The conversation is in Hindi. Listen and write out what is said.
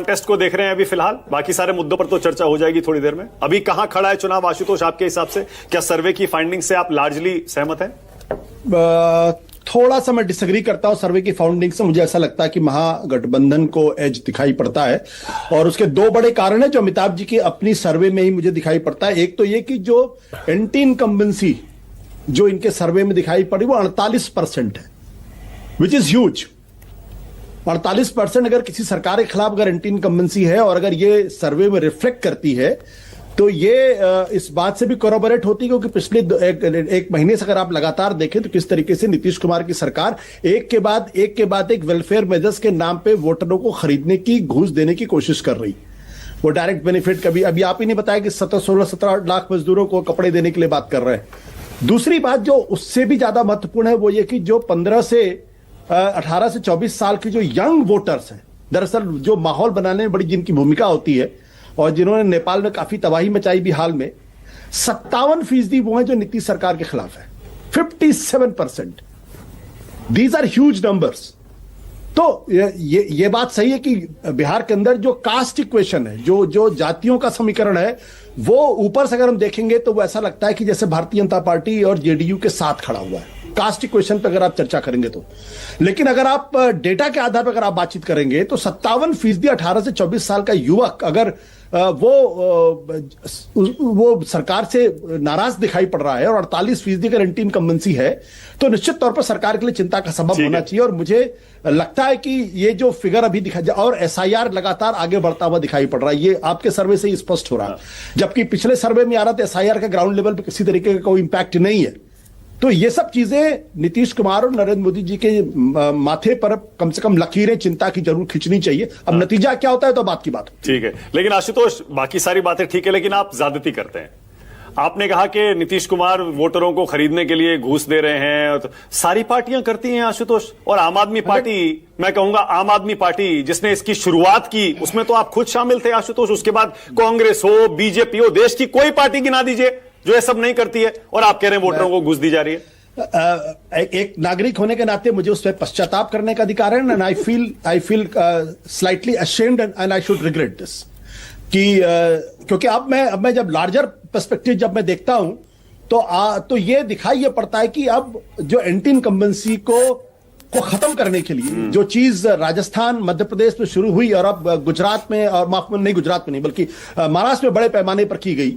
कॉन्टेस्ट को देख रहे हैं अभी फिलहाल? बाकी सारे मुद्दों पर तो चर्चा हो जाएगी थोड़ी देर में। अभी कहां खड़ा है चुनाव आशुतोष आपके हिसाब से? क्या सर्वे की फाइंडिंग से आप लार्जली सहमत हैं? थोड़ा सा मैं डिसएग्री करता हूं सर्वे की फाउंडिंग से। मुझे ऐसा लगता है कि महागठबंधन को एज दिखाई पड़ता है, और उसके दो बड़े कारण है जो अमिताभ जी के अपनी सर्वे में ही मुझे दिखाई पड़ता है। एक तो ये कि जो एंटी इनकम्बेंसी जो इनके सर्वे में दिखाई पड़ी वो 48% है, विच इज ह्यूज। 48% अगर किसी सरकार के खिलाफ अगर एंटी इनकम्बेंसी है, और अगर ये सर्वे में रिफ्लेक्ट करती है, तो ये इस बात से भी कोरोबोरेट होती है, क्योंकि पिछले एक महीने से अगर आप लगातार देखें तो किस तरीके से नीतीश कुमार की सरकार एक के बाद एक वेलफेयर मेजर्स के नाम पे वोटरों को खरीदने की, घूस देने की कोशिश कर रही। वो डायरेक्ट बेनिफिट कभी, अभी आप ही ने बताया कि 17 लाख मजदूरों को कपड़े देने के लिए बात कर रहे हैं। दूसरी बात जो उससे भी ज्यादा महत्वपूर्ण है वो ये कि जो 18 से 24 साल के जो यंग वोटर्स हैं, दरअसल जो माहौल बनाने में बड़ी जिनकी भूमिका होती है, और जिन्होंने नेपाल में काफी तबाही मचाई भी हाल में, 57% वो हैं जो नीतीश सरकार के खिलाफ है। 57%। These are huge numbers. तो ये बात सही है कि बिहार के अंदर जो कास्ट इक्वेशन है, जो जातियों का समीकरण है, वो ऊपर से अगर हम देखेंगे तो वो ऐसा लगता है कि जैसे भारतीय जनता पार्टी और जेडीयू के साथ खड़ा हुआ है कास्ट इक्वेशन पे अगर आप चर्चा करेंगे तो। लेकिन अगर आप डेटा के आधार पर अगर आप बातचीत करेंगे तो 57% 18 से 24 साल का युवक अगर वो सरकार से नाराज दिखाई पड़ रहा है, और 48% अगर एंटी इनकम्बेंसी है, तो निश्चित तौर पर सरकार के लिए चिंता का सबब होना चाहिए। और मुझे लगता है कि ये जो फिगर अभी दिखा, और एसआईआर लगातार आगे बढ़ता हुआ दिखाई पड़ रहा है, ये आपके सर्वे से ही स्पष्ट हो रहा है। जबकि पिछले सर्वे में आ रहा था एसआईआर का ग्राउंड लेवल पर किसी तरीके का कोई इंपैक्ट नहीं है। तो ये सब चीजें नीतीश कुमार और नरेंद्र मोदी जी के माथे पर कम से कम लकीरें चिंता की जरूर खींचनी चाहिए। अब नतीजा क्या होता है तो बात की बात। ठीक है, लेकिन आशुतोष बाकी सारी बातें ठीक है, लेकिन आप ज्यादती करते हैं। आपने कहा कि नीतीश कुमार वोटरों को खरीदने के लिए घूस दे रहे हैं, तो सारी पार्टियां करती हैं आशुतोष। और आम आदमी पार्टी, मैं कहूंगा आम आदमी पार्टी जिसने इसकी शुरुआत की, उसमें तो आप खुद शामिल थे आशुतोष। उसके बाद कांग्रेस हो, बीजेपी हो, देश की कोई पार्टी गिना दीजिए जो ये सब नहीं करती है, और आप कह रहे हैं वोटरों को घूस दी जा रही है। एक नागरिक होने के नाते मुझे उस पर पश्चाताप करने का अधिकार है, and I feel slightly ashamed and I should regret this, कि क्योंकि अब मैं जब लार्जर पर्सपेक्टिव जब मैं देखता हूं तो ये दिखाई ये पड़ता है कि अब जो एंटी इनकम्बेंसी को खत्म करने के लिए जो चीज राजस्थान, मध्य प्रदेश में शुरू हुई, और अब गुजरात में, और नहीं गुजरात में नहीं बल्कि महाराष्ट्र में बड़े पैमाने पर की गई,